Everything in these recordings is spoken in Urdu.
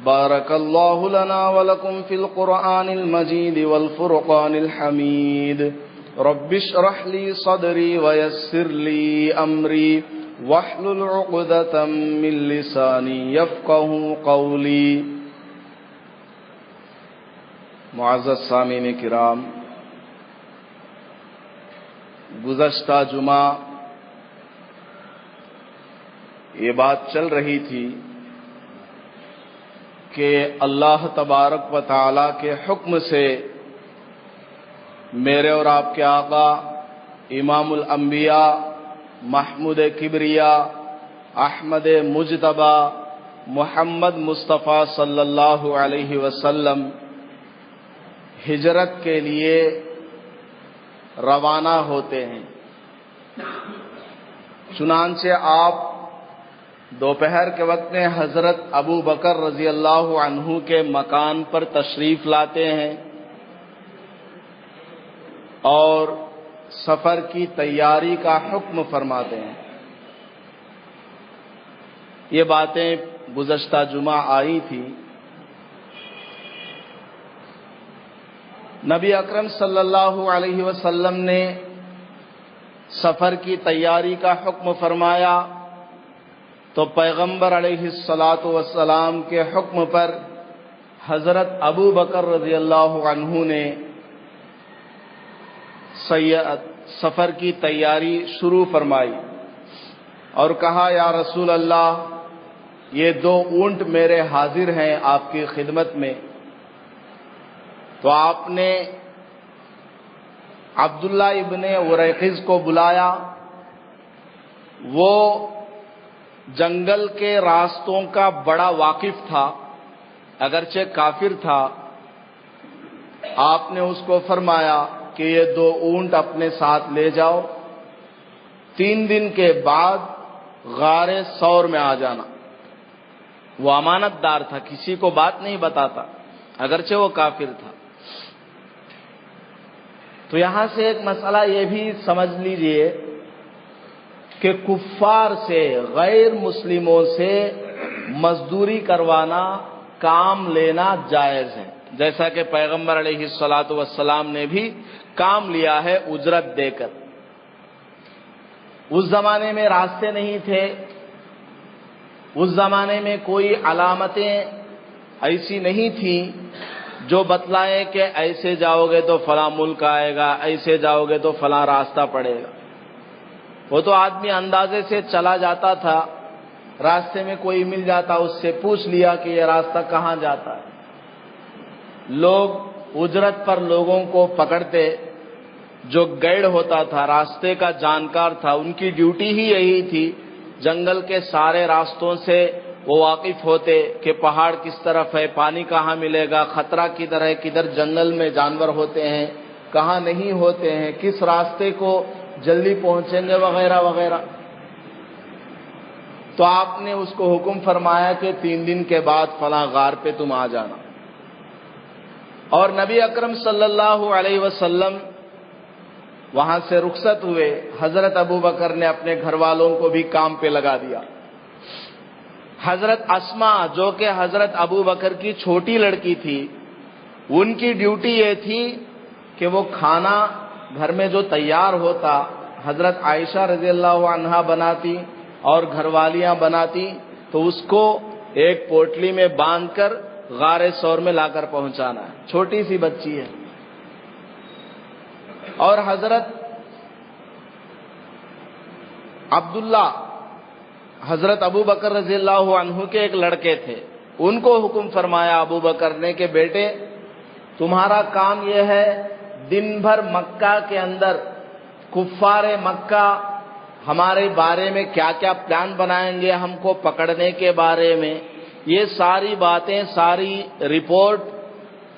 بارك الله لنا ولكم في القرآن المجيد والفرقان الحميد. رب اشرح لي صدري ويسر لي أمري واحلل عقدة من لساني يفقهوا قولي. معزز سامعین کرام، گزشتہ جمعہ یہ بات چل رہی تھی کہ اللہ تبارک و تعالی کے حکم سے میرے اور آپ کے آقا امام الانبیاء محمود کبریاء احمد مجتبی محمد مصطفیٰ صلی اللہ علیہ وسلم ہجرت کے لیے روانہ ہوتے ہیں. چنانچہ آپ دوپہر کے وقت میں حضرت ابو بکر رضی اللہ عنہ کے مکان پر تشریف لاتے ہیں اور سفر کی تیاری کا حکم فرماتے ہیں. یہ باتیں گزشتہ جمعہ آئی تھی. نبی اکرم صلی اللہ علیہ وسلم نے سفر کی تیاری کا حکم فرمایا تو پیغمبر علیہ الصلاۃ والسلام کے حکم پر حضرت ابو بکر رضی اللہ عنہ نے سفر کی تیاری شروع فرمائی اور کہا، یا رسول اللہ، یہ 2 اونٹ میرے حاضر ہیں آپ کی خدمت میں. تو آپ نے عبداللہ ابن اریقظ کو بلایا. وہ جنگل کے راستوں کا بڑا واقف تھا، اگرچہ کافر تھا. آپ نے اس کو فرمایا کہ یہ 2 اونٹ اپنے ساتھ لے جاؤ، 3 دن کے بعد غار ثور میں آ جانا. وہ امانت دار تھا، کسی کو بات نہیں بتاتا، اگرچہ وہ کافر تھا. تو یہاں سے ایک مسئلہ یہ بھی سمجھ لیجئے کہ کفار سے، غیر مسلموں سے مزدوری کروانا، کام لینا جائز ہے، جیسا کہ پیغمبر علیہ الصلاۃ والسلام نے بھی کام لیا ہے اجرت دے کر. اس زمانے میں راستے نہیں تھے، اس زمانے میں کوئی علامتیں ایسی نہیں تھیں جو بتلائے کہ ایسے جاؤ گے تو فلاں ملک آئے گا، ایسے جاؤ گے تو فلاں راستہ پڑے گا. وہ تو آدمی اندازے سے چلا جاتا تھا، راستے میں کوئی مل جاتا اس سے پوچھ لیا کہ یہ راستہ کہاں جاتا ہے. لوگ اجرت پر لوگوں کو پکڑتے، جو گائیڈ ہوتا تھا، راستے کا جانکار تھا، ان کی ڈیوٹی ہی یہی تھی. جنگل کے سارے راستوں سے وہ واقف ہوتے کہ پہاڑ کس طرف ہے، پانی کہاں ملے گا، خطرہ کدھر ہے، کدھر جنگل میں جانور ہوتے ہیں، کہاں نہیں ہوتے ہیں، کس راستے کو جلدی پہنچیں گے، وغیرہ وغیرہ. تو آپ نے اس کو حکم فرمایا کہ 3 دن کے بعد فلاں غار پہ تم آ جانا. اور نبی اکرم صلی اللہ علیہ وسلم وہاں سے رخصت ہوئے. حضرت ابو بکر نے اپنے گھر والوں کو بھی کام پہ لگا دیا. حضرت اسماء، جو کہ حضرت ابو بکر کی چھوٹی لڑکی تھی، ان کی ڈیوٹی یہ تھی کہ وہ کھانا گھر میں جو تیار ہوتا حضرت عائشہ رضی اللہ عنہا بناتی اور گھر والیاں بناتی، تو اس کو ایک پوٹلی میں باندھ کر غار ثور میں لا کر پہنچانا ہے. چھوٹی سی بچی ہے. اور حضرت عبداللہ، حضرت ابو بکر رضی اللہ عنہ کے ایک لڑکے تھے، ان کو حکم فرمایا ابو بکر نے کہ بیٹے، تمہارا کام یہ ہے دن بھر مکہ کے اندر کفار مکہ ہمارے بارے میں کیا کیا پلان بنائیں گے ہم کو پکڑنے کے بارے میں، یہ ساری باتیں، ساری رپورٹ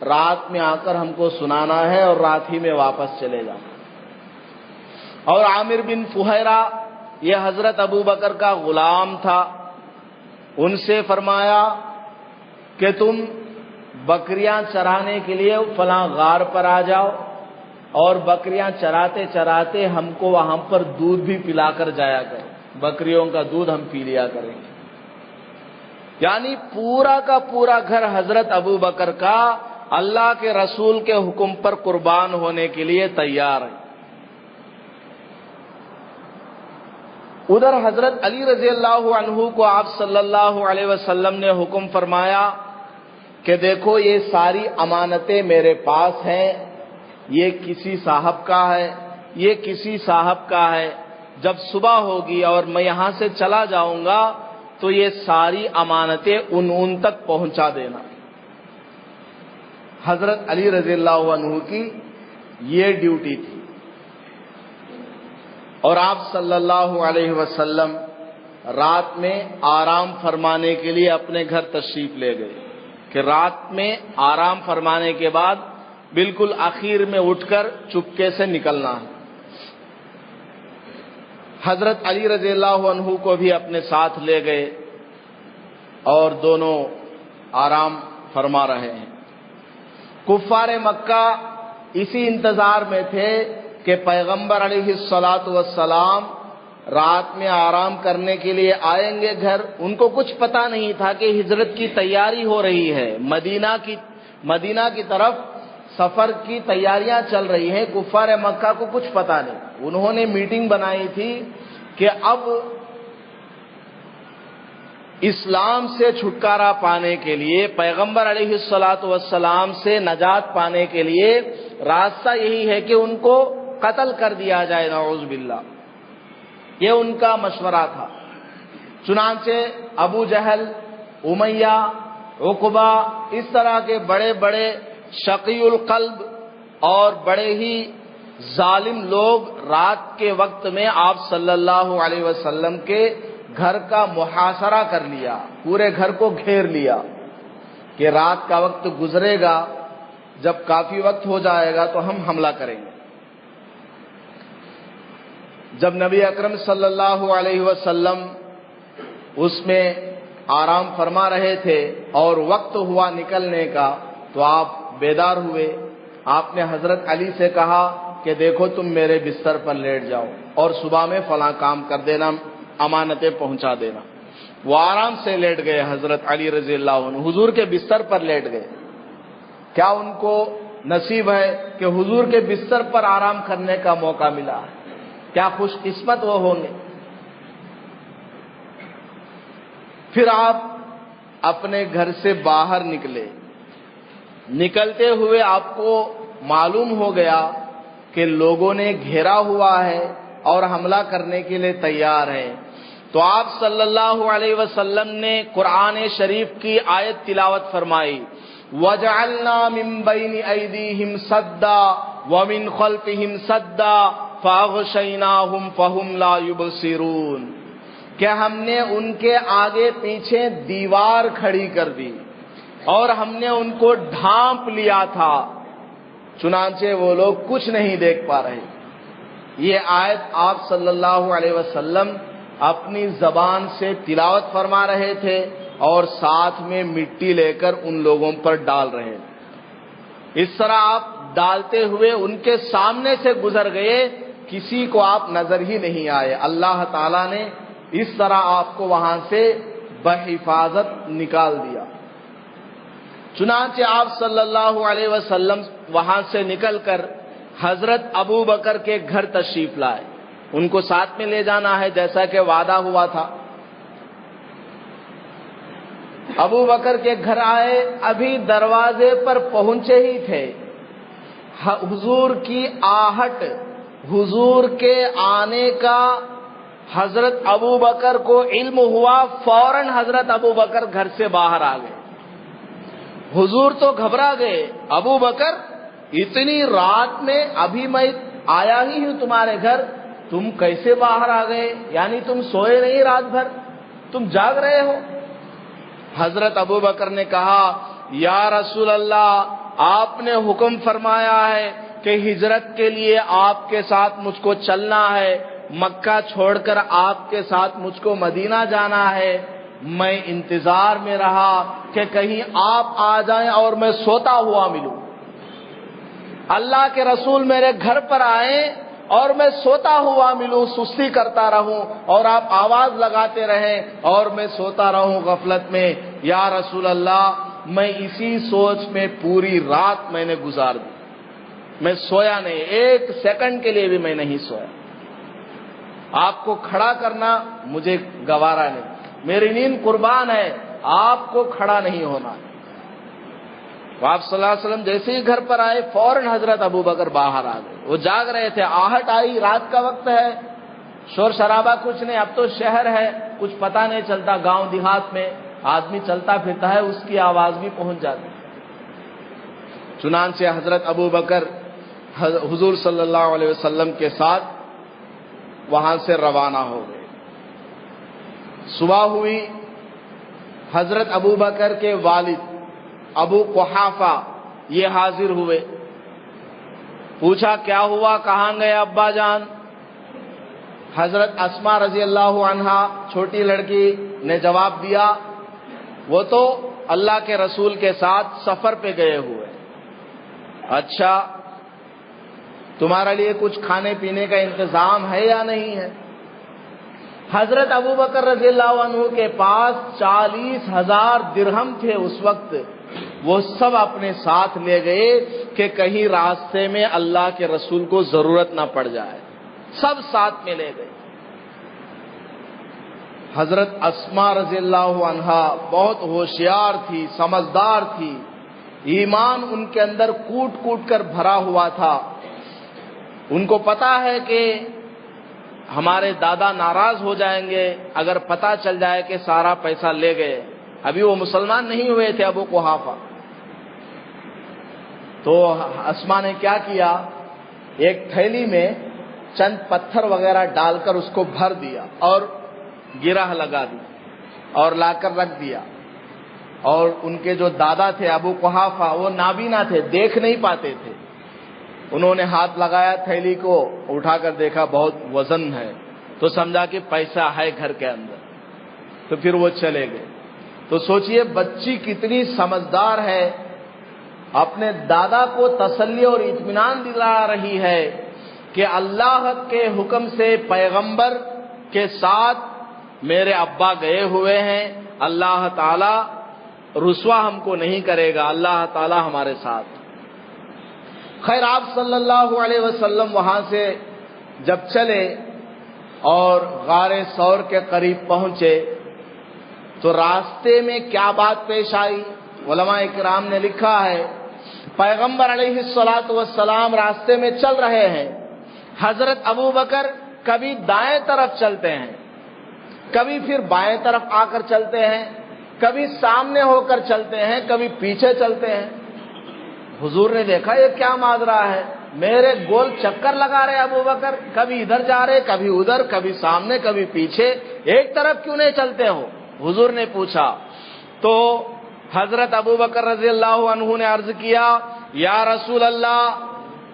رات میں آ کر ہم کو سنانا ہے اور رات ہی میں واپس چلے جانا. اور عامر بن فہیرہ، یہ حضرت ابو بکر کا غلام تھا، ان سے فرمایا کہ تم بکریاں چرانے کے لیے فلاں غار پر آ جاؤ اور بکریاں چراتے چراتے ہم کو وہاں پر دودھ بھی پلا کر جایا کرو، بکریوں کا دودھ ہم پی لیا کریں گے. یعنی پورا کا پورا گھر حضرت ابو بکر کا اللہ کے رسول کے حکم پر قربان ہونے کے لیے تیار ہے۔ ادھر حضرت علی رضی اللہ عنہ کو آپ صلی اللہ علیہ وسلم نے حکم فرمایا کہ دیکھو یہ ساری امانتیں میرے پاس ہیں، یہ کسی صاحب کا ہے، یہ کسی صاحب کا ہے، جب صبح ہوگی اور میں یہاں سے چلا جاؤں گا تو یہ ساری امانتیں ان تک پہنچا دینا۔ حضرت علی رضی اللہ عنہ کی یہ ڈیوٹی تھی، اور آپ صلی اللہ علیہ وسلم رات میں آرام فرمانے کے لیے اپنے گھر تشریف لے گئے کہ رات میں آرام فرمانے کے بعد بالکل آخر میں اٹھ کر چپکے سے نکلنا ہے۔ حضرت علی رضی اللہ عنہ کو بھی اپنے ساتھ لے گئے اور دونوں آرام فرما رہے ہیں۔ کفار مکہ اسی انتظار میں تھے کہ پیغمبر علیہ الصلاۃ والسلام رات میں آرام کرنے کے لیے آئیں گے گھر۔ ان کو کچھ پتا نہیں تھا کہ ہجرت کی تیاری ہو رہی ہے، مدینہ کی طرف سفر کی تیاریاں چل رہی ہیں۔ کفار مکہ کو کچھ پتا نہیں۔ انہوں نے میٹنگ بنائی تھی کہ اب اسلام سے چھٹکارا پانے کے لیے، پیغمبر علیہ الصلاۃ والسلام سے نجات پانے کے لیے راستہ یہی ہے کہ ان کو قتل کر دیا جائے، نعوذ باللہ۔ یہ ان کا مشورہ تھا۔ چنانچہ ابو جہل، امیہ، عقبہ، اس طرح کے بڑے بڑے شقی القلب اور بڑے ہی ظالم لوگ رات کے وقت میں آپ صلی اللہ علیہ وسلم کے گھر کا محاصرہ کر لیا، پورے گھر کو گھیر لیا کہ رات کا وقت گزرے گا، جب کافی وقت ہو جائے گا تو ہم حملہ کریں گے۔ جب نبی اکرم صلی اللہ علیہ وسلم اس میں آرام فرما رہے تھے اور وقت ہوا نکلنے کا تو آپ بیدار ہوئے۔ آپ نے حضرت علی سے کہا کہ دیکھو تم میرے بستر پر لیٹ جاؤ اور صبح میں فلاں کام کر دینا، امانتیں پہنچا دینا۔ وہ آرام سے لیٹ گئے، حضرت علی رضی اللہ عنہ حضور کے بستر پر لیٹ گئے۔ کیا ان کو نصیب ہے کہ حضور کے بستر پر آرام کرنے کا موقع ملا ہے؟ کیا خوش قسمت وہ ہوں گے۔ پھر آپ اپنے گھر سے باہر نکلے۔ نکلتے ہوئے آپ کو معلوم ہو گیا کہ لوگوں نے گھیرا ہوا ہے اور حملہ کرنے کے لیے تیار ہیں، تو آپ صلی اللہ علیہ وسلم نے قرآن شریف کی آیت تلاوت فرمائی، وَجَعَلْنَا مِن بَيْنِ أَيْدِيهِمْ سَدًّا وَمِنْ خَلْفِهِمْ سَدًّا فَأَغْشَيْنَاهُمْ فَهُمْ لَا يُبْصِرُونَ، کہ ہم نے ان کے آگے پیچھے دیوار کھڑی کر دی اور ہم نے ان کو ڈھانپ لیا تھا، چنانچہ وہ لوگ کچھ نہیں دیکھ پا رہے۔ یہ آیت آپ صلی اللہ علیہ وسلم اپنی زبان سے تلاوت فرما رہے تھے اور ساتھ میں مٹی لے کر ان لوگوں پر ڈال رہے تھے۔ اس طرح آپ ڈالتے ہوئے ان کے سامنے سے گزر گئے، کسی کو آپ نظر ہی نہیں آئے۔ اللہ تعالیٰ نے اس طرح آپ کو وہاں سے بحفاظت نکال دیا۔ چنانچہ آپ صلی اللہ علیہ وسلم وہاں سے نکل کر حضرت ابو بکر کے گھر تشریف لائے۔ ان کو ساتھ میں لے جانا ہے جیسا کہ وعدہ ہوا تھا۔ ابو بکر کے گھر آئے، ابھی دروازے پر پہنچے ہی تھے، حضور کی آہٹ، حضور کے آنے کا حضرت ابو بکر کو علم ہوا، فوراً حضرت ابو بکر گھر سے باہر آ گئے۔ حضور تو گھبرا گئے، ابو بکر اتنی رات میں، ابھی میں آیا ہی ہوں تمہارے گھر، تم کیسے باہر آ گئے؟ یعنی تم سوئے نہیں رات بھر، تم جاگ رہے ہو؟ حضرت ابو بکر نے کہا، یا رسول اللہ، آپ نے حکم فرمایا ہے کہ ہجرت کے لیے آپ کے ساتھ مجھ کو چلنا ہے، مکہ چھوڑ کر آپ کے ساتھ مجھ کو مدینہ جانا ہے۔ میں انتظار میں رہا کہ کہیں آپ آ جائیں اور میں سوتا ہوا ملوں۔ اللہ کے رسول میرے گھر پر آئے اور میں سوتا ہوا ملوں، سستی کرتا رہوں اور آپ آواز لگاتے رہیں اور میں سوتا رہوں غفلت میں، یا رسول اللہ میں اسی سوچ میں پوری رات میں نے گزار دی، میں سویا نہیں، ایک سیکنڈ کے لیے بھی میں نہیں سویا۔ آپ کو کھڑا کرنا مجھے گوارا نہیں، میری نیند قربان ہے، آپ کو کھڑا نہیں ہونا۔ آپ صلی اللہ علیہ وسلم جیسے ہی گھر پر آئے فوراً حضرت ابو بکر باہر آ گئے، وہ جاگ رہے تھے، آہٹ آئی، رات کا وقت ہے، شور شرابہ کچھ نہیں، اب تو شہر ہے، کچھ پتہ نہیں چلتا، گاؤں دیہات میں آدمی چلتا پھرتا ہے، اس کی آواز بھی پہنچ جاتی۔ چنانچہ حضرت ابو بکر حضور صلی اللہ علیہ وسلم کے ساتھ وہاں سے روانہ ہو گئے۔ صبح ہوئی، حضرت ابو بکر کے والد ابو قحافہ یہ حاضر ہوئے، پوچھا کیا ہوا، کہاں گئے ابا جان؟ حضرت اسماء رضی اللہ عنہا چھوٹی لڑکی نے جواب دیا، وہ تو اللہ کے رسول کے ساتھ سفر پہ گئے ہوئے۔ اچھا، تمہارے لیے کچھ کھانے پینے کا انتظام ہے یا نہیں ہے؟ حضرت ابو بکر رضی اللہ عنہ کے پاس 40,000 درہم تھے اس وقت، وہ سب اپنے ساتھ لے گئے کہ کہیں راستے میں اللہ کے رسول کو ضرورت نہ پڑ جائے، سب ساتھ میں لے گئے۔ حضرت اسماء رضی اللہ عنہا بہت ہوشیار تھی، سمجھدار تھی، ایمان ان کے اندر کوٹ کوٹ کر بھرا ہوا تھا۔ ان کو پتا ہے کہ ہمارے دادا ناراض ہو جائیں گے اگر پتہ چل جائے کہ سارا پیسہ لے گئے، ابھی وہ مسلمان نہیں ہوئے تھے ابو قحافہ۔ تو اسماء نے کیا کیا، ایک تھیلی میں چند پتھر وغیرہ ڈال کر اس کو بھر دیا اور گرہ لگا دی اور لا کر رکھ دیا، اور ان کے جو دادا تھے ابو قحافہ وہ نابینا تھے، دیکھ نہیں پاتے تھے، انہوں نے ہاتھ لگایا تھیلی کو، اٹھا کر دیکھا بہت وزن ہے، تو سمجھا کہ پیسہ ہے گھر کے اندر، تو پھر وہ چلے گئے۔ تو سوچئے بچی کتنی سمجھدار ہے، اپنے دادا کو تسلی اور اطمینان دلا رہی ہے کہ اللہ کے حکم سے پیغمبر کے ساتھ میرے ابا گئے ہوئے ہیں، اللہ تعالی رسوا ہم کو نہیں کرے گا، اللہ تعالی ہمارے ساتھ۔ خیر، آپ صلی اللہ علیہ وسلم وہاں سے جب چلے اور غار ثور کے قریب پہنچے تو راستے میں کیا بات پیش آئی؟ علماء کرام نے لکھا ہے، پیغمبر علیہ الصلاۃ والسلام راستے میں چل رہے ہیں، حضرت ابو بکر کبھی دائیں طرف چلتے ہیں، کبھی پھر بائیں طرف آ کر چلتے ہیں، کبھی سامنے ہو کر چلتے ہیں، کبھی پیچھے چلتے ہیں۔ حضور نے دیکھا یہ کیا ماجرا ہے، میرے گول چکر لگا رہے ابو بکر، کبھی ادھر جا رہے، کبھی ادھر، کبھی سامنے، کبھی پیچھے، ایک طرف کیوں نہیں چلتے ہو؟ حضور نے پوچھا تو حضرت ابو بکر رضی اللہ عنہ نے عرض کیا، یا رسول اللہ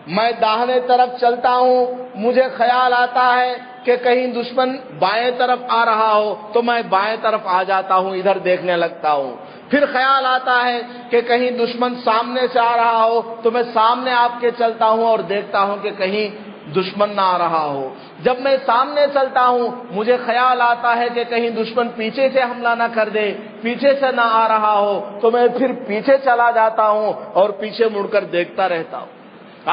میں داہنے طرف چلتا ہوں، مجھے خیال آتا ہے کہ کہیں دشمن بائیں طرف آ رہا ہو تو میں بائیں طرف آ جاتا ہوں، ادھر دیکھنے لگتا ہوں، پھر خیال آتا ہے کہ کہیں دشمن سامنے سے آ رہا ہو تو میں سامنے آپ کے چلتا ہوں اور دیکھتا ہوں کہ کہیں دشمن نہ آ رہا ہو، جب میں سامنے چلتا ہوں مجھے خیال آتا ہے کہ کہیں دشمن پیچھے سے حملہ نہ کر دے، پیچھے سے نہ آ رہا ہو تو میں پھر پیچھے چلا جاتا ہوں اور پیچھے مڑ کر دیکھتا رہتا ہوں،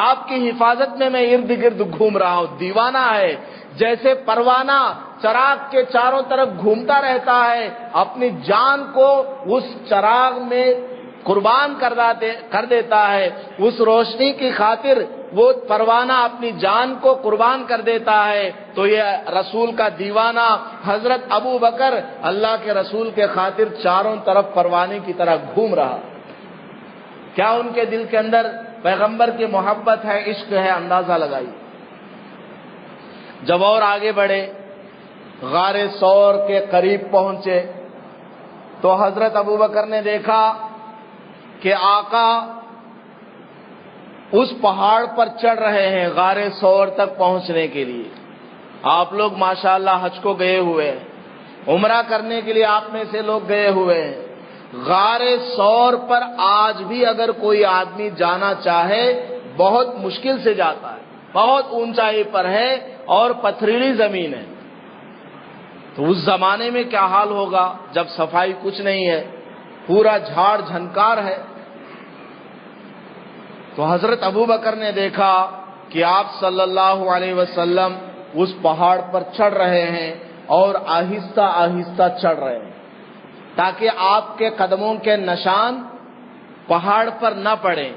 آپ کی حفاظت میں میں ارد گرد گھوم رہا ہوں۔ دیوانہ ہے، جیسے پروانہ چراغ کے چاروں طرف گھومتا رہتا ہے، اپنی جان کو اس چراغ میں قربان کر دیتا ہے، اس روشنی کی خاطر وہ پروانہ اپنی جان کو قربان کر دیتا ہے، تو یہ رسول کا دیوانہ حضرت ابو بکر اللہ کے رسول کے خاطر چاروں طرف پروانے کی طرح گھوم رہا۔ کیا ان کے دل کے اندر پیغمبر کی محبت ہے، عشق ہے، اندازہ لگائیے۔ جب اور آگے بڑھے، غار ثور کے قریب پہنچے تو حضرت ابو بکر نے دیکھا کہ آقا اس پہاڑ پر چڑھ رہے ہیں غار ثور تک پہنچنے کے لیے۔ آپ لوگ ماشاءاللہ حج کو گئے ہوئے ہیں، عمرہ کرنے کے لیے آپ میں سے لوگ گئے ہوئے ہیں، غار ثور پر آج بھی اگر کوئی آدمی جانا چاہے بہت مشکل سے جاتا ہے، بہت اونچائی پر ہے اور پتھریلی زمین ہے. تو اس زمانے میں کیا حال ہوگا جب صفائی کچھ نہیں ہے, پورا جھاڑ جھنکار ہے. تو حضرت ابوبکر نے دیکھا کہ آپ صلی اللہ علیہ وسلم اس پہاڑ پر چڑھ رہے ہیں اور آہستہ آہستہ چڑھ رہے ہیں تاکہ آپ کے قدموں کے نشان پہاڑ پر نہ پڑیں.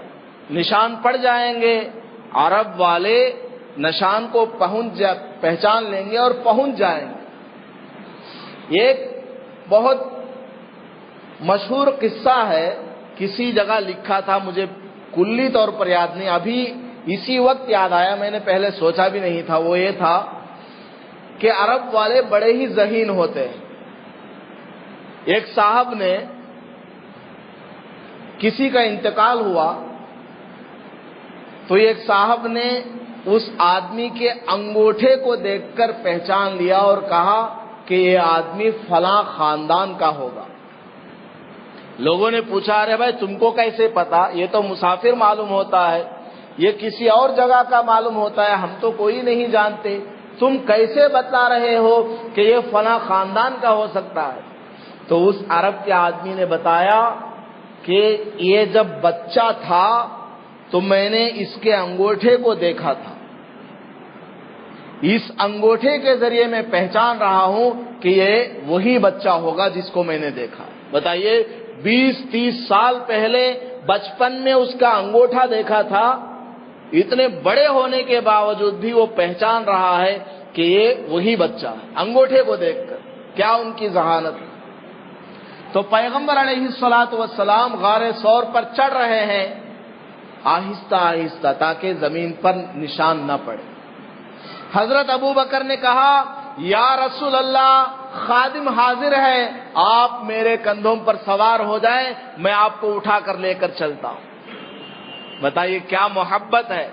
نشان پڑ جائیں گے, عرب والے نشان کو پہچان لیں گے اور پہنچ جائیں گے. ایک بہت مشہور قصہ ہے, کسی جگہ لکھا تھا, مجھے کلی طور پر یاد نہیں, ابھی اسی وقت یاد آیا, میں نے پہلے سوچا بھی نہیں تھا. وہ یہ تھا کہ عرب والے بڑے ہی ذہین ہوتے ہیں. ایک صاحب نے, کسی کا انتقال ہوا تو ایک صاحب نے اس آدمی کے انگوٹھے کو دیکھ کر پہچان لیا اور کہا کہ یہ آدمی فلاں خاندان کا ہوگا. لوگوں نے پوچھا, ارے بھائی تم کو کیسے پتا؟ یہ تو مسافر معلوم ہوتا ہے, یہ کسی اور جگہ کا معلوم ہوتا ہے, ہم تو کوئی نہیں جانتے, تم کیسے بتلا رہے ہو کہ یہ فلاں خاندان کا ہو سکتا ہے؟ تو اس عرب کے آدمی نے بتایا کہ یہ جب بچہ تھا تو میں نے اس کے انگوٹھے کو دیکھا تھا, اس انگوٹھے کے ذریعے میں پہچان رہا ہوں کہ یہ وہی بچہ ہوگا جس کو میں نے دیکھا. بتائیے, 20-30 سال پہلے بچپن میں اس کا انگوٹھا دیکھا تھا, اتنے بڑے ہونے کے باوجود بھی وہ پہچان رہا ہے کہ یہ وہی بچہ ہے انگوٹھے کو دیکھ کر. کیا ان کی ذہانت ہے. تو پیغمبر علیہ الصلوۃ والسلام غار ثور پر چڑھ رہے ہیں آہستہ آہستہ تاکہ زمین پر نشان نہ پڑے. حضرت ابوبکر نے کہا, یا رسول اللہ, خادم حاضر ہے, آپ میرے کندھوں پر سوار ہو جائیں, میں آپ کو اٹھا کر لے کر چلتا ہوں. بتائیے کیا محبت ہے.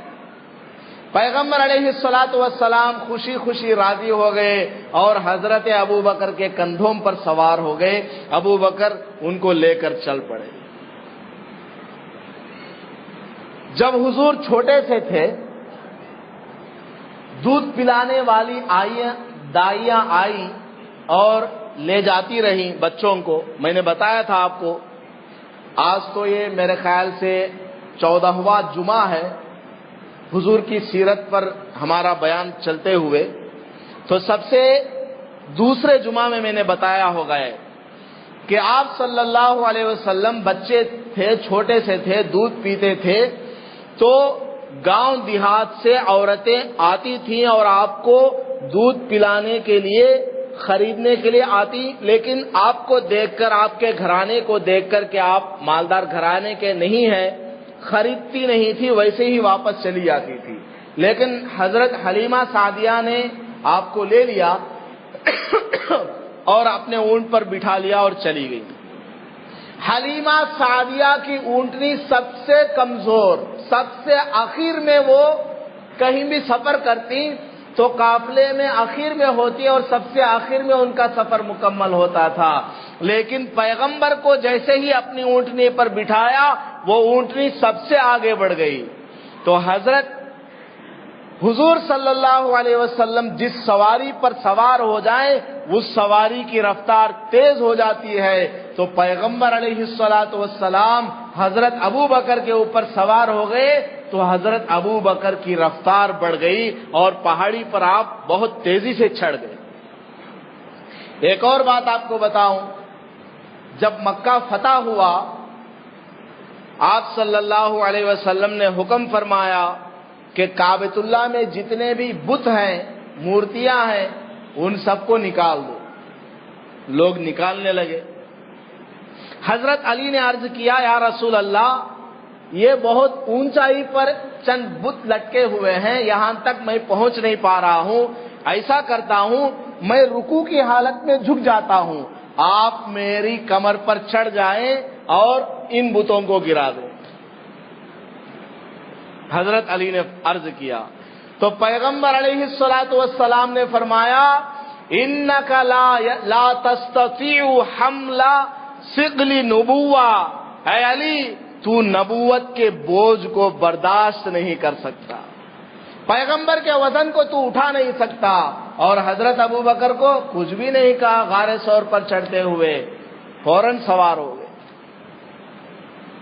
پیغمبر علیہ الصلوۃ والسلام خوشی خوشی راضی ہو گئے اور حضرت ابوبکر کے کندھوں پر سوار ہو گئے. ابوبکر ان کو لے کر چل پڑے. جب حضور چھوٹے سے تھے, دودھ پلانے والی دائیاں آئی اور لے جاتی رہی بچوں کو. میں نے بتایا تھا آپ کو, آج تو یہ میرے خیال سے 14واں جمعہ ہے حضور کی سیرت پر ہمارا بیان چلتے ہوئے. تو سب سے دوسرے جمعہ میں نے بتایا ہوگا کہ آپ صلی اللہ علیہ وسلم بچے تھے, چھوٹے سے تھے, دودھ پیتے تھے, تو گاؤں دیہات سے عورتیں آتی تھیں اور آپ کو دودھ پلانے کے لیے, خریدنے کے لیے آتی, لیکن آپ کو دیکھ کر, آپ کے گھرانے کو دیکھ کر کہ آپ مالدار گھرانے کے نہیں ہیں, خریدتی نہیں تھی, ویسے ہی واپس چلی جاتی تھی. لیکن حضرت حلیمہ سعدیہ نے آپ کو لے لیا اور اپنے اونٹ پر بٹھا لیا اور چلی گئی. حلیمہ سعدیہ کی اونٹنی سب سے کمزور, سب سے آخر میں وہ کہیں بھی سفر کرتی تو قافلے میں آخر میں ہوتی اور سب سے آخر میں ان کا سفر مکمل ہوتا تھا. لیکن پیغمبر کو جیسے ہی اپنی اونٹنی پر بٹھایا, وہ اونٹنی سب سے آگے بڑھ گئی. تو حضور صلی اللہ علیہ وسلم جس سواری پر سوار ہو جائیں اس سواری کی رفتار تیز ہو جاتی ہے. تو پیغمبر علیہ الصلوۃ والسلام حضرت ابوبکر کے اوپر سوار ہو گئے تو حضرت ابوبکر کی رفتار بڑھ گئی اور پہاڑی پر آپ بہت تیزی سے چڑھ گئے. ایک اور بات آپ کو بتاؤں, جب مکہ فتح ہوا آپ صلی اللہ علیہ وسلم نے حکم فرمایا کہ کعبۃ اللہ میں جتنے بھی بت ہیں, مورتیاں ہیں, ان سب کو نکال دو. لوگ نکالنے لگے. حضرت علی نے عرض کیا, یا رسول اللہ, یہ بہت اونچائی پر چند بت لٹکے ہوئے ہیں, یہاں تک میں پہنچ نہیں پا رہا ہوں. ایسا کرتا ہوں, میں رکوع کی حالت میں جھک جاتا ہوں, آپ میری کمر پر چڑھ جائیں اور ان بتوں کو گرا دیں. حضرت علی نے عرض کیا تو پیغمبر علیہ الصلوۃ والسلام نے فرمایا, انک لا تستطیع حمل ثقل نبوہ, اے علی تو نبوت کے بوجھ کو برداشت نہیں کر سکتا. پیغمبر کے وزن کو تو اٹھا نہیں سکتا، اور حضرت ابو بکر کو کچھ بھی نہیں کہا، غار ثور پر چڑھتے ہوئے فوراً سوار ہو گئے۔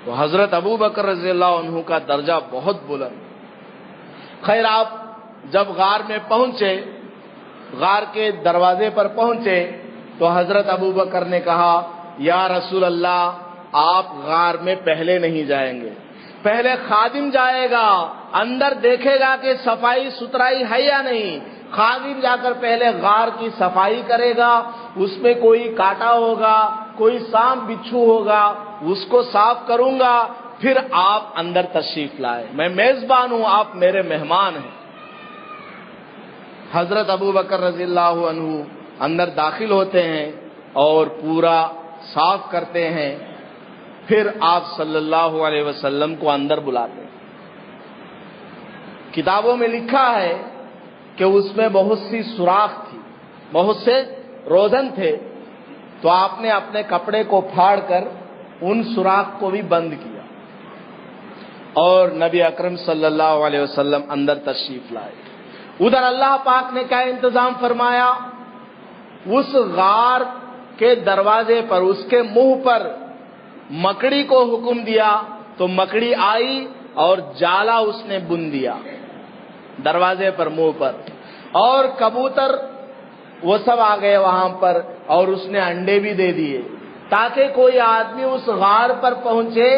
تو حضرت ابو بکر رضی اللہ عنہ کا درجہ بہت بلند۔ خیر، آپ جب غار میں پہنچے، غار کے دروازے پر پہنچے، تو حضرت ابو بکر نے کہا یا رسول اللہ، آپ غار میں پہلے نہیں جائیں گے، پہلے خادم جائے گا، اندر دیکھے گا کہ صفائی ستھرائی ہے یا نہیں، خادم جا کر پہلے غار کی صفائی کرے گا، اس میں کوئی کانٹا ہوگا، کوئی سانپ بچھو ہوگا، اس کو صاف کروں گا، پھر آپ اندر تشریف لائے، میں میزبان ہوں، آپ میرے مہمان ہیں۔ حضرت ابو بکر رضی اللہ عنہ اندر داخل ہوتے ہیں اور پورا صاف کرتے ہیں، پھر آپ صلی اللہ علیہ وسلم کو اندر بلاتے ہیں۔ کتابوں میں لکھا ہے کہ اس میں بہت سی سوراخ تھی، بہت سے روزن تھے، تو آپ نے اپنے کپڑے کو پھاڑ کر ان سوراخ کو بھی بند کیا، اور نبی اکرم صلی اللہ علیہ وسلم اندر تشریف لائے۔ ادھر اللہ پاک نے کیا انتظام فرمایا؟ اس غار کے دروازے پر، اس کے منہ پر مکڑی کو حکم دیا، تو مکڑی آئی اور جالا اس نے بن دیا دروازے پر، منہ پر، اور کبوتر وہ سب آ گئے وہاں پر، اور اس نے انڈے بھی دے دیے، تاکہ کوئی آدمی اس غار پر پہنچے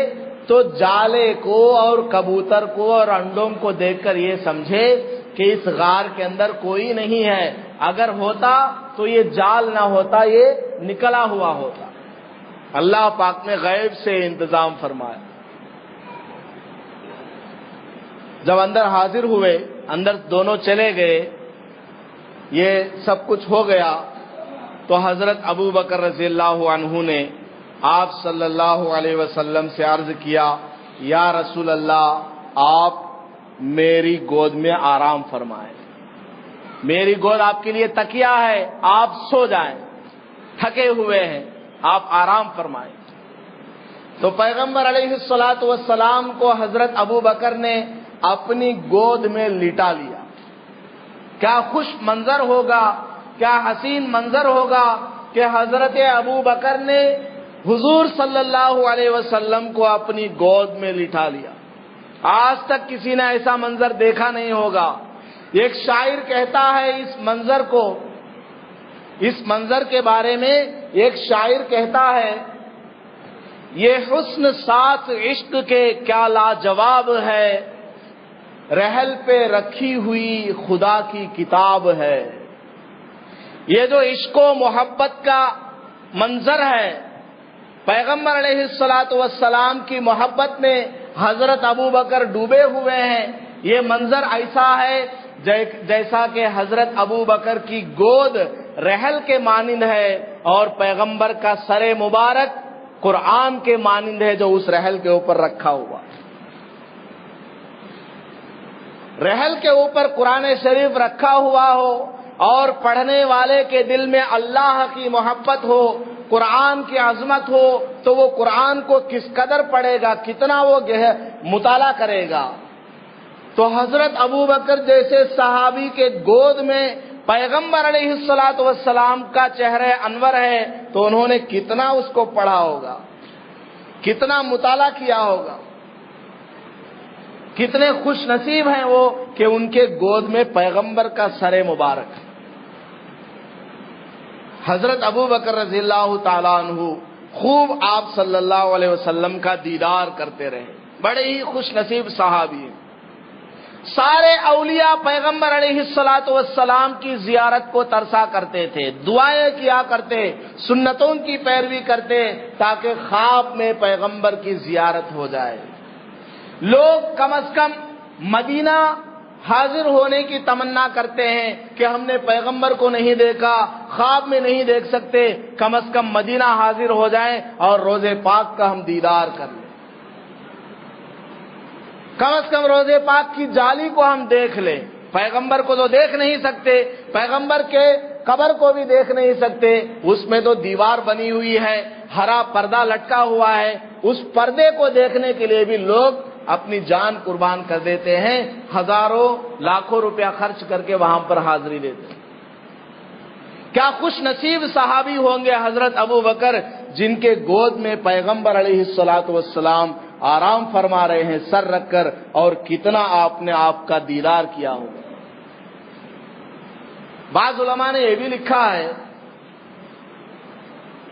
تو جالے کو اور کبوتر کو اور انڈوں کو دیکھ کر یہ سمجھے کہ اس غار کے اندر کوئی نہیں ہے، اگر ہوتا تو یہ جال نہ ہوتا، یہ نکلا ہوا ہوتا۔ اللہ پاک نے غیب سے انتظام فرمایا۔ جب اندر حاضر ہوئے، اندر دونوں چلے گئے، یہ سب کچھ ہو گیا، تو حضرت ابو بکر رضی اللہ عنہ نے آپ صلی اللہ علیہ وسلم سے عرض کیا یا رسول اللہ، آپ میری گود میں آرام فرمائیں، میری گود آپ کے لیے تکیہ ہے، آپ سو جائیں، تھکے ہوئے ہیں، آپ آرام فرمائیں۔ تو پیغمبر علیہ الصلاۃ والسلام کو حضرت ابو بکر نے اپنی گود میں لٹا لیا۔ کیا خوش منظر ہوگا، کیا حسین منظر ہوگا کہ حضرت ابو بکر نے حضور صلی اللہ علیہ وسلم کو اپنی گود میں لٹا لیا۔ آج تک کسی نے ایسا منظر دیکھا نہیں ہوگا۔ ایک شاعر کہتا ہے اس منظر کے بارے میں ایک شاعر کہتا ہے، یہ حسن ساتھ عشق کے کیا لاجواب ہے، رحل پہ رکھی ہوئی خدا کی کتاب ہے۔ یہ جو عشق و محبت کا منظر ہے، پیغمبر علیہ الصلاۃ والسلام کی محبت میں حضرت ابو بکر ڈوبے ہوئے ہیں۔ یہ منظر ایسا ہے جیسا کہ حضرت ابو بکر کی گود رحل کے مانند ہے، اور پیغمبر کا سر مبارک قرآن کے مانند ہے جو اس رحل کے اوپر رکھا ہوا۔ رحل کے اوپر قرآن شریف رکھا ہوا ہو اور پڑھنے والے کے دل میں اللہ کی محبت ہو، قرآن کی عظمت ہو، تو وہ قرآن کو کس قدر پڑھے گا، کتنا وہ مطالعہ کرے گا۔ تو حضرت ابو بکر جیسے صحابی کے گود میں پیغمبر علیہ الصلاۃ والسلام کا چہرہ انور ہے، تو انہوں نے کتنا اس کو پڑھا ہوگا، کتنا مطالعہ کیا ہوگا، کتنے خوش نصیب ہیں وہ کہ ان کے گود میں پیغمبر کا سر مبارک ہے۔ حضرت ابو بکر رضی اللہ تعالیٰ عنہ خوب آپ صلی اللہ علیہ وسلم کا دیدار کرتے رہے، بڑے ہی خوش نصیب صحابی ہیں۔ سارے اولیاء پیغمبر علیہ الصلاۃ والسلام کی زیارت کو ترسا کرتے تھے، دعائیں کیا کرتے، سنتوں کی پیروی کرتے، تاکہ خواب میں پیغمبر کی زیارت ہو جائے۔ لوگ کم از کم مدینہ حاضر ہونے کی تمنا کرتے ہیں کہ ہم نے پیغمبر کو نہیں دیکھا، خواب میں نہیں دیکھ سکتے، کم از کم مدینہ حاضر ہو جائیں اور روضے پاک کا ہم دیدار کر لیں، کم از کم روضے پاک کی جالی کو ہم دیکھ لیں۔ پیغمبر کو تو دیکھ نہیں سکتے، پیغمبر کے قبر کو بھی دیکھ نہیں سکتے، اس میں تو دیوار بنی ہوئی ہے، ہرا پردہ لٹکا ہوا ہے، اس پردے کو دیکھنے کے لیے بھی لوگ اپنی جان قربان کر دیتے ہیں، ہزاروں لاکھوں روپیہ خرچ کر کے وہاں پر حاضری دیتے ہیں۔ کیا خوش نصیب صحابی ہوں گے حضرت ابو بکر، جن کے گود میں پیغمبر علیہ الصلوۃ والسلام آرام فرما رہے ہیں سر رکھ کر، اور کتنا آپ نے آپ کا دیدار کیا ہوگا۔ بعض علماء نے یہ بھی لکھا ہے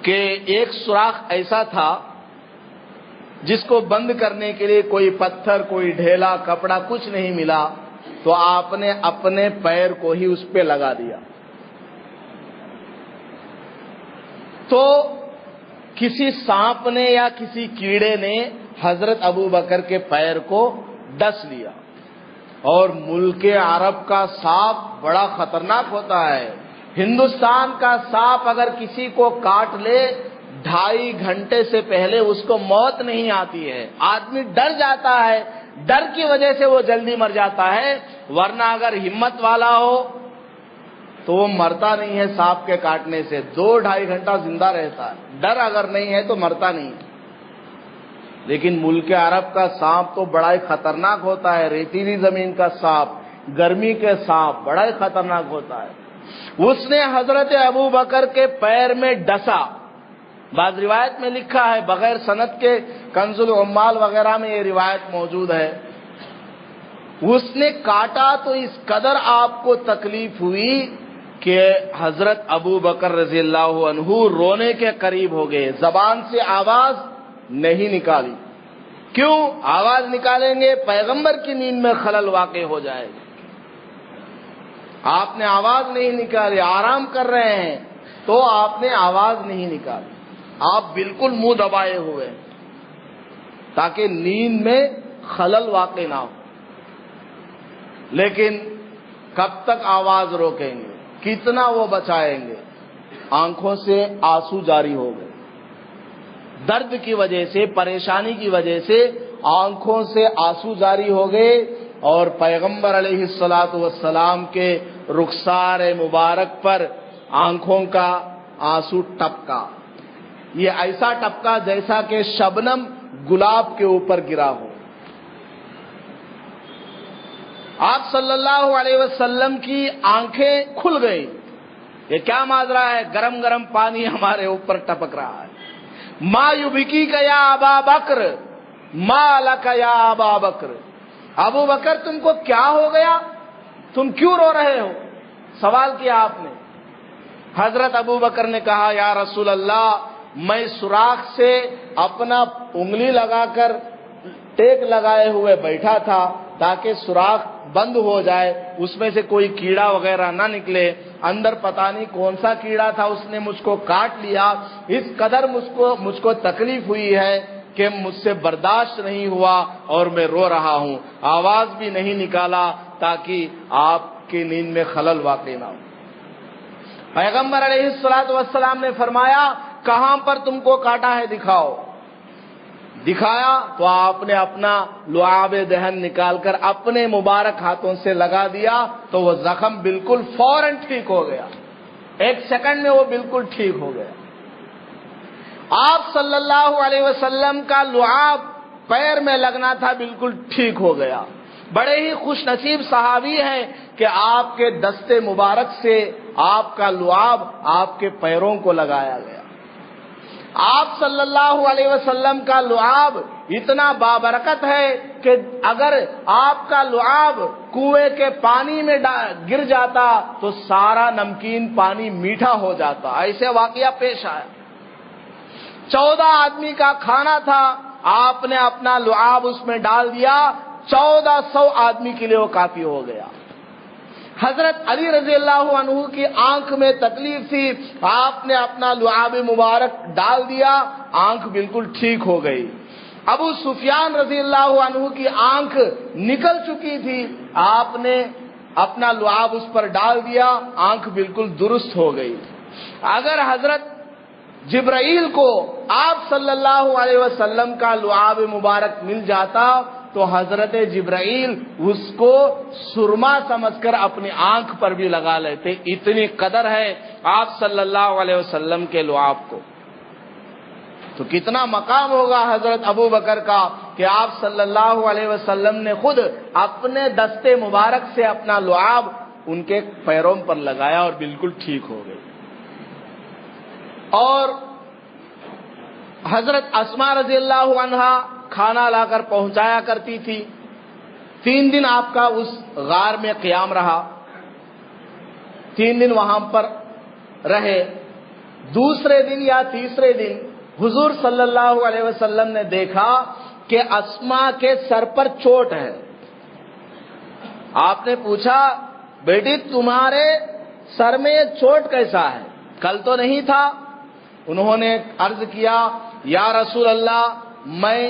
کہ ایک سوراخ ایسا تھا جس کو بند کرنے کے لیے کوئی پتھر، کوئی ڈھیلا، کپڑا کچھ نہیں ملا، تو آپ نے اپنے پیر کو ہی اس پہ لگا دیا۔ تو کسی سانپ نے یا کسی کیڑے نے حضرت ابو بکر کے پیر کو ڈس لیا، اور ملک عرب کا سانپ بڑا خطرناک ہوتا ہے۔ ہندوستان کا سانپ اگر کسی کو کاٹ لے 2.5 گھنٹے سے پہلے اس کو موت نہیں آتی ہے، آدمی ڈر جاتا ہے، ڈر کی وجہ سے وہ جلدی مر جاتا ہے، ورنہ اگر ہمت والا ہو تو وہ مرتا نہیں ہے سانپ کے کاٹنے سے، 2-2.5 گھنٹہ زندہ رہتا ہے۔ ڈر اگر نہیں ہے تو مرتا نہیں ہے۔ لیکن ملک عرب کا سانپ تو بڑا ہی خطرناک ہوتا ہے، ریتیلی زمین کا سانپ، گرمی کے سانپ بڑا ہی خطرناک ہوتا ہے۔ اس نے حضرت ابو بکر کے پیر میں ڈسا۔ بعض روایت میں لکھا ہے، بغیر سند کے کنز العمال وغیرہ میں یہ روایت موجود ہے، اس نے کاٹا تو اس قدر آپ کو تکلیف ہوئی کہ حضرت ابو بکر رضی اللہ عنہ رونے کے قریب ہو گئے، زبان سے آواز نہیں نکالی۔ کیوں؟ آواز نکالیں گے پیغمبر کی نیند میں خلل واقع ہو جائے گا۔ آپ نے آواز نہیں نکالی، آرام کر رہے ہیں تو آپ نے آواز نہیں نکالی، آپ بالکل منہ دبائے ہوئے تاکہ نیند میں خلل واقع نہ ہو۔ لیکن کب تک آواز روکیں گے؟ کتنا وہ بچائیں گے؟ آنکھوں سے آنسو جاری ہو گئے، درد کی وجہ سے، پریشانی کی وجہ سے آنکھوں سے آنسو جاری ہو گئے، اور پیغمبر علیہ الصلوۃ والسلام کے رخسار مبارک پر آنکھوں کا آنسو ٹپکا۔ یہ ایسا ٹپکا جیسا کہ شبنم گلاب کے اوپر گرا ہو۔ آپ صلی اللہ علیہ وسلم کی آنکھیں کھل گئی۔ یہ کیا ماجرا ہے؟ گرم گرم پانی ہمارے اوپر ٹپک رہا ہے۔ ما یبکی کا یا ابا بکر، ما لک یا ابا بکر، ابو بکر تم کو کیا ہو گیا؟ تم کیوں رو رہے ہو؟ سوال کیا آپ نے۔ حضرت ابو بکر نے کہا، یا رسول اللہ، میں سوراخ سے اپنا انگلی لگا کر ٹیک لگائے ہوئے بیٹھا تھا تاکہ سوراخ بند ہو جائے، اس میں سے کوئی کیڑا وغیرہ نہ نکلے، اندر پتہ نہیں کون سا کیڑا تھا، اس نے مجھ کو کاٹ لیا، اس قدر مجھ کو تکلیف ہوئی ہے کہ مجھ سے برداشت نہیں ہوا اور میں رو رہا ہوں، آواز بھی نہیں نکالا تاکہ آپ کی نیند میں خلل واقع نہ ہو۔ پیغمبر علیہ الصلوۃ والسلام نے فرمایا، کہاں پر تم کو کاٹا ہے دکھاؤ۔ دکھایا تو آپ نے اپنا لعاب دہن نکال کر اپنے مبارک ہاتھوں سے لگا دیا تو وہ زخم بالکل فوراً ٹھیک ہو گیا، 1 سیکنڈ میں وہ بالکل ٹھیک ہو گیا۔ آپ صلی اللہ علیہ وسلم کا لعاب پیر میں لگنا تھا، بالکل ٹھیک ہو گیا۔ بڑے ہی خوش نصیب صحابی ہیں کہ آپ کے دستے مبارک سے آپ کا لعاب آپ کے پیروں کو لگایا گیا۔ آپ صلی اللہ علیہ وسلم کا لعاب اتنا بابرکت ہے کہ اگر آپ کا لعاب کنویں کے پانی میں گر جاتا تو سارا نمکین پانی میٹھا ہو جاتا، ایسے واقعہ پیش آیا۔ 14 آدمی کا کھانا تھا، آپ نے اپنا لعاب اس میں ڈال دیا، 1400 آدمی کے لیے وہ کافی ہو گیا۔ حضرت علی رضی اللہ عنہ کی آنکھ میں تکلیف تھی، آپ نے اپنا لعاب مبارک ڈال دیا، آنکھ بالکل ٹھیک ہو گئی۔ ابو سفیان رضی اللہ عنہ کی آنکھ نکل چکی تھی، آپ نے اپنا لعاب اس پر ڈال دیا، آنکھ بالکل درست ہو گئی۔ اگر حضرت جبرائیل کو آپ صلی اللہ علیہ وسلم کا لعاب مبارک مل جاتا تو حضرت جبرائیل اس کو سرما سمجھ کر اپنی آنکھ پر بھی لگا لیتے، اتنی قدر ہے آپ صلی اللہ علیہ وسلم کے لعاب کو۔ تو کتنا مقام ہوگا حضرت ابو بکر کا کہ آپ صلی اللہ علیہ وسلم نے خود اپنے دستے مبارک سے اپنا لعاب ان کے پیروں پر لگایا اور بالکل ٹھیک ہو گئے. اور حضرت اسماء رضی اللہ عنہا کھانا لا کر پہنچایا کرتی تھی. 3 دن آپ کا اس غار میں قیام رہا, 3 دن وہاں پر رہے. دوسرے دن یا تیسرے دن حضور صلی اللہ علیہ وسلم نے دیکھا کہ اسماء کے سر پر چوٹ ہے. آپ نے پوچھا, بیٹی تمہارے سر میں یہ چوٹ کیسا ہے, کل تو نہیں تھا؟ انہوں نے عرض کیا, یا رسول اللہ, میں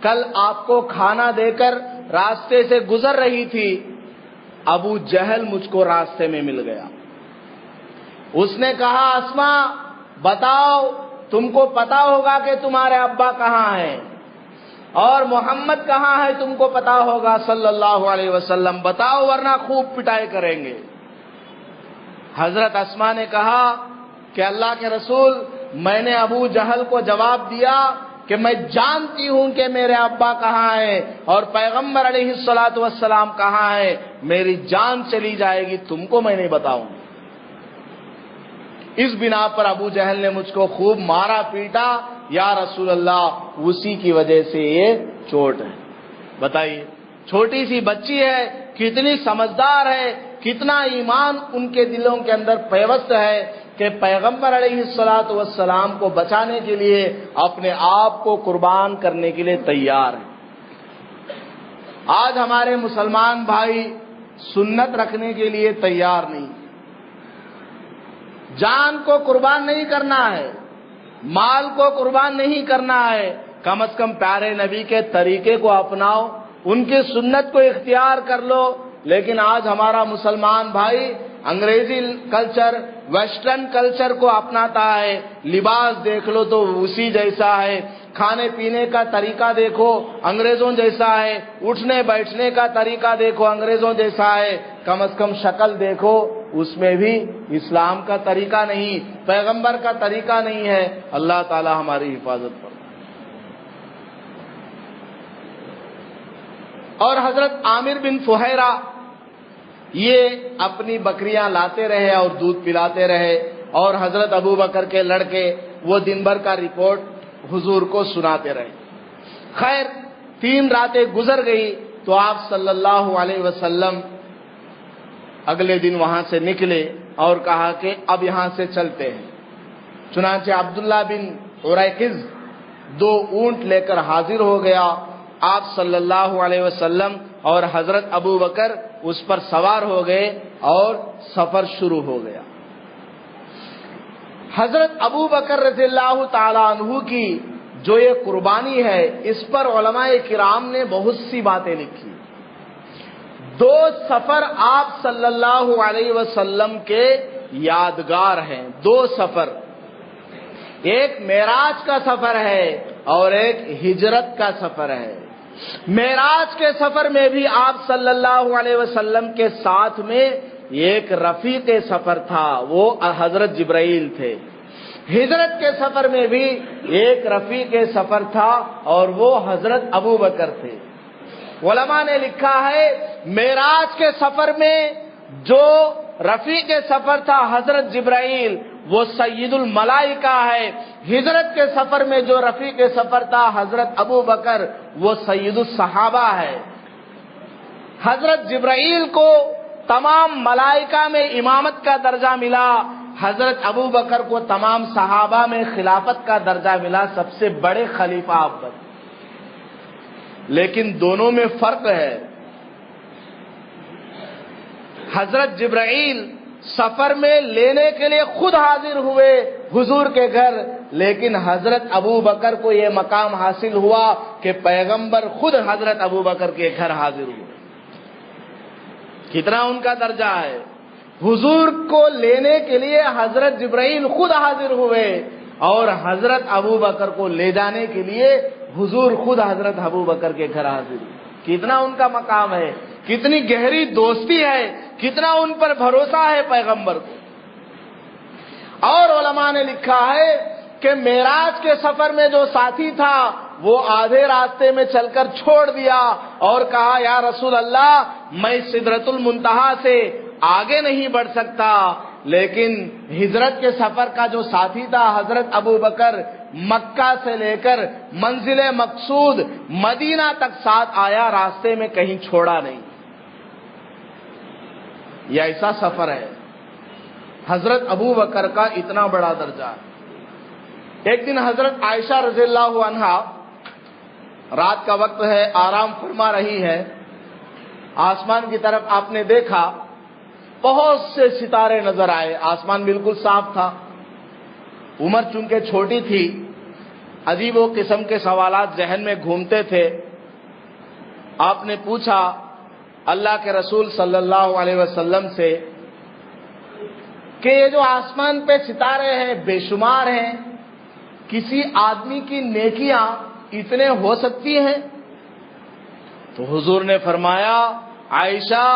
کل آپ کو کھانا دے کر راستے سے گزر رہی تھی, ابو جہل مجھ کو راستے میں مل گیا. اس نے کہا, اسماء بتاؤ, تم کو پتا ہوگا کہ تمہارے ابا کہاں ہیں اور محمد کہاں ہے, تم کو پتا ہوگا صلی اللہ علیہ وسلم, بتاؤ ورنہ خوب پٹائی کریں گے. حضرت اسماء نے کہا کہ اللہ کے رسول, میں نے ابو جہل کو جواب دیا کہ میں جانتی ہوں کہ میرے ابا کہاں ہیں اور پیغمبر علیہ الصلوۃ والسلام کہاں ہے, میری جان چلی جائے گی, تم کو میں نہیں بتاؤں. اس بنا پر ابو جہل نے مجھ کو خوب مارا پیٹا, یا رسول اللہ اسی کی وجہ سے یہ چوٹ ہے. بتائیے, چھوٹی سی بچی ہے, کتنی سمجھدار ہے, کتنا ایمان ان کے دلوں کے اندر پیوست ہے کہ پیغمبر علیہ الصلوۃ والسلام کو بچانے کے لیے اپنے آپ کو قربان کرنے کے لیے تیار ہے. آج ہمارے مسلمان بھائی سنت رکھنے کے لیے تیار نہیں, جان کو قربان نہیں کرنا ہے, مال کو قربان نہیں کرنا ہے, کم از کم پیارے نبی کے طریقے کو اپناؤ, ان کی سنت کو اختیار کر لو. لیکن آج ہمارا مسلمان بھائی انگریزی کلچر, ویسٹرن کلچر کو اپناتا ہے. لباس دیکھ لو تو اسی جیسا ہے, کھانے پینے کا طریقہ دیکھو انگریزوں جیسا ہے, اٹھنے بیٹھنے کا طریقہ دیکھو انگریزوں جیسا ہے, کم از کم شکل دیکھو اس میں بھی اسلام کا طریقہ نہیں, پیغمبر کا طریقہ نہیں ہے. اللہ تعالی ہماری حفاظت فرمائے. اور حضرت عامر بن فہیرہ یہ اپنی بکریاں لاتے رہے اور دودھ پلاتے رہے, اور حضرت ابو بکر کے لڑکے وہ دن بھر کا رپورٹ حضور کو سناتے رہے. خیر 3 راتیں گزر گئی تو آپ صلی اللہ علیہ وسلم اگلے دن وہاں سے نکلے اور کہا کہ اب یہاں سے چلتے ہیں. چنانچہ عبداللہ بن عریقز 2 اونٹ لے کر حاضر ہو گیا. آپ صلی اللہ علیہ وسلم اور حضرت ابو بکر اس پر سوار ہو گئے اور سفر شروع ہو گیا. حضرت ابو بکر رضی اللہ تعالی عنہ کی جو یہ قربانی ہے, اس پر علماء کرام نے بہت سی باتیں لکھی. 2 سفر آپ صلی اللہ علیہ وسلم کے یادگار ہیں. 2 سفر, ایک معراج کا سفر ہے اور ایک ہجرت کا سفر ہے. معراج کے سفر میں بھی آپ صلی اللہ علیہ وسلم کے ساتھ میں ایک رفیق سفر تھا, وہ حضرت جبرائیل تھے. ہجرت کے سفر میں بھی ایک رفیق سفر تھا اور وہ حضرت ابو بکر تھے. علماء نے لکھا ہے معراج کے سفر میں جو رفیق سفر تھا حضرت جبرائیل, وہ سید الملائکہ ہے. ہجرت کے سفر میں جو رفیق سفر تھا حضرت ابو بکر, وہ سید الصحابہ ہے. حضرت جبرائیل کو تمام ملائکہ میں امامت کا درجہ ملا, حضرت ابو بکر کو تمام صحابہ میں خلافت کا درجہ ملا, سب سے بڑے خلیفہ آپ بن. لیکن دونوں میں فرق ہے. حضرت جبرائیل سفر میں لینے کے لیے خود حاضر ہوئے حضور کے گھر, لیکن حضرت ابو بکر کو یہ مقام حاصل ہوا کہ پیغمبر خود حضرت ابو بکر کے گھر حاضر ہوئے. کتنا ان کا درجہ ہے. حضور کو لینے کے لیے حضرت جبرائیل خود حاضر ہوئے اور حضرت ابو بکر کو لے جانے کے لیے حضور خود حضرت ابو بکر کے گھر حاضر ہوئے. کتنا ان کا مقام ہے, کتنی گہری دوستی ہے, کتنا ان پر بھروسہ ہے پیغمبر کو. اور علماء نے لکھا ہے کہ معراج کے سفر میں جو ساتھی تھا وہ آدھے راستے میں چل کر چھوڑ دیا اور کہا یا رسول اللہ میں سدرۃ المنتہا سے آگے نہیں بڑھ سکتا، لیکن ہجرت کے سفر کا جو ساتھی تھا حضرت ابو بکر مکہ سے لے کر منزل مقصود مدینہ تک ساتھ آیا، راستے میں کہیں چھوڑا نہیں۔ یہ ایسا سفر ہے، حضرت ابو بکر کا اتنا بڑا درجہ ہے۔ ایک دن حضرت عائشہ رضی اللہ عنہا، رات کا وقت ہے، آرام فرما رہی ہے، آسمان کی طرف آپ نے دیکھا، بہت سے ستارے نظر آئے، آسمان بالکل صاف تھا۔ عمر چونکہ چھوٹی تھی، عجیب و قسم کے سوالات ذہن میں گھومتے تھے۔ آپ نے پوچھا اللہ کے رسول صلی اللہ علیہ وسلم سے کہ یہ جو آسمان پہ ستارے ہیں بے شمار ہیں، کسی آدمی کی نیکیاں اتنے ہو سکتی ہیں؟ تو حضور نے فرمایا عائشہ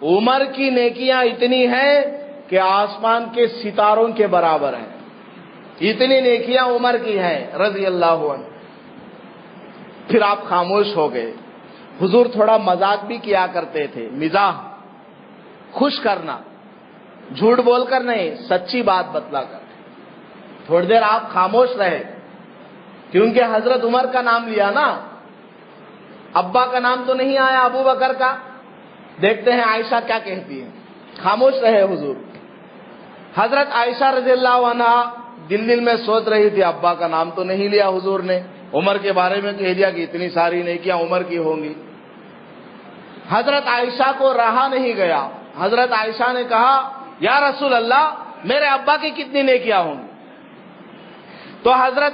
عمر کی نیکیاں اتنی ہیں کہ آسمان کے ستاروں کے برابر ہیں، اتنی نیکیاں عمر کی ہیں رضی اللہ عنہ۔ پھر آپ خاموش ہو گئے۔ حضور تھوڑا مذاق بھی کیا کرتے تھے، مزاح، خوش کرنا، جھوٹ بول کر نہیں، سچی بات بتلا کر۔ تھوڑی دیر آپ خاموش رہے، کیونکہ حضرت عمر کا نام لیا نا، ابا کا نام تو نہیں آیا ابو بکر کا۔ دیکھتے ہیں عائشہ کیا کہتی ہے۔ خاموش رہے حضور۔ حضرت عائشہ رضی اللہ عنہا دل میں سوچ رہی تھی ابا کا نام تو نہیں لیا حضور نے، عمر کے بارے میں کہہ دیا کہ اتنی ساری نیکیاں عمر کی ہوں گی۔ حضرت عائشہ کو رہا نہیں گیا، حضرت عائشہ نے کہا یا رسول اللہ میرے ابا کی کتنی نیکیاں ہوں گی؟ تو حضرت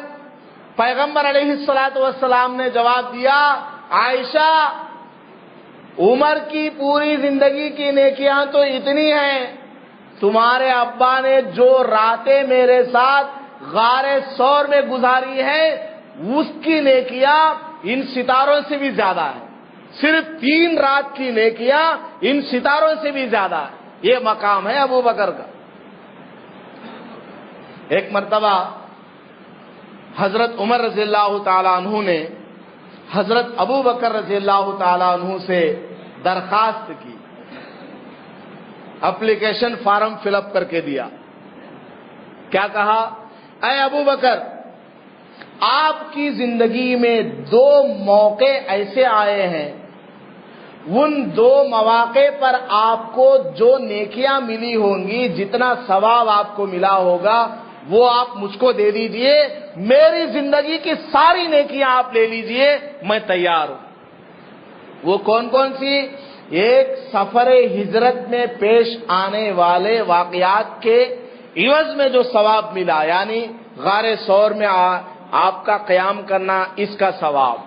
پیغمبر علیہ الصلوۃ والسلام نے جواب دیا عائشہ عمر کی پوری زندگی کی نیکیاں تو اتنی ہیں، تمہارے ابا نے جو راتیں میرے ساتھ غار ثور میں گزاری ہیں اس کی نیکیاں ان ستاروں سے بھی زیادہ ہیں، صرف 3 رات کی نیکیاں ان ستاروں سے بھی زیادہ ہے۔ یہ مقام ہے ابو بکر کا۔ ایک مرتبہ حضرت عمر رضی اللہ تعالی عنہ نے حضرت ابو بکر رضی اللہ تعالی عنہ سے درخواست کی، اپلیکیشن فارم فل اپ کر کے دیا۔ کیا کہا؟ اے ابو بکر آپ کی زندگی میں 2 موقع ایسے آئے ہیں، ان 2 مواقع پر آپ کو جو نیکیاں ملی ہوں گی، جتنا ثواب آپ کو ملا ہوگا وہ آپ مجھ کو دے دیجئے، میری زندگی کی ساری نیکیاں آپ لے لیجئے، میں تیار ہوں۔ وہ کون کون سی؟ ایک سفر ہجرت میں پیش آنے والے واقعات کے عوض میں جو ثواب ملا، یعنی غار ثور میں آپ کا قیام کرنا، اس کا ثواب،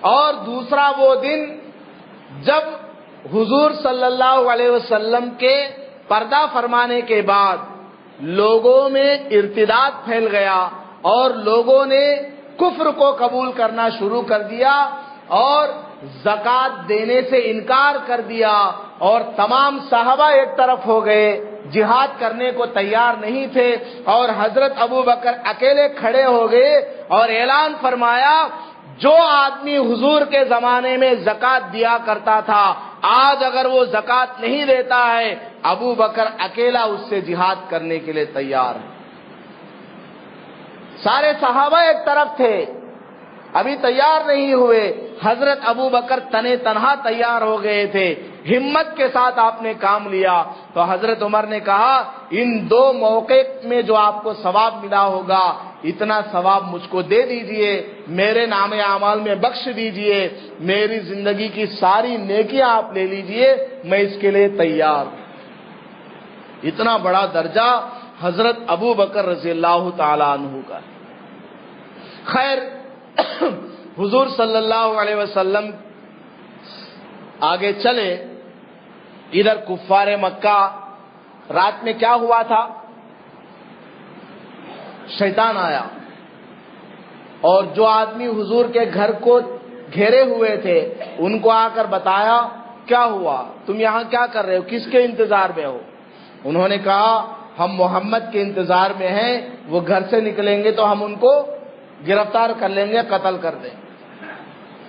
اور دوسرا وہ دن جب حضور صلی اللہ علیہ وسلم کے پردہ فرمانے کے بعد لوگوں میں ارتداد پھیل گیا اور لوگوں نے کفر کو قبول کرنا شروع کر دیا اور زکوٰۃ دینے سے انکار کر دیا، اور تمام صحابہ ایک طرف ہو گئے، جہاد کرنے کو تیار نہیں تھے، اور حضرت ابو بکر اکیلے کھڑے ہو گئے اور اعلان فرمایا جو آدمی حضور کے زمانے میں زکوٰۃ دیا کرتا تھا آج اگر وہ زکوٰۃ نہیں دیتا ہے ابو بکر اکیلا اس سے جہاد کرنے کے لیے تیار ہے۔ سارے صحابہ ایک طرف تھے، ابھی تیار نہیں ہوئے، حضرت ابو بکر تنہا تیار ہو گئے تھے، ہمت کے ساتھ آپ نے کام لیا۔ تو حضرت عمر نے کہا ان 2 موقع میں جو آپ کو ثواب ملا ہوگا اتنا ثواب مجھ کو دے دیجئے، میرے نام اعمال میں بخش دیجئے، میری زندگی کی ساری نیکیاں آپ لے لیجئے، میں اس کے لیے تیار ہوں۔ اتنا بڑا درجہ حضرت ابو بکر رضی اللہ تعالی عنہ کا ہے۔ خیر حضور صلی اللہ علیہ وسلم آگے چلے، ادھر کفار مکہ، رات میں کیا ہوا تھا؟ شیطان آیا اور جو آدمی حضور کے گھر کو گھیرے ہوئے تھے ان کو آ کر بتایا کیا ہوا، تم یہاں کیا کر رہے ہو، کس کے انتظار میں ہو؟ انہوں نے کہا ہم محمد کے انتظار میں ہیں، وہ گھر سے نکلیں گے تو ہم ان کو گرفتار کر لیں گے، قتل کر دیں۔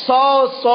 100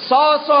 100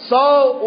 100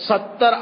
70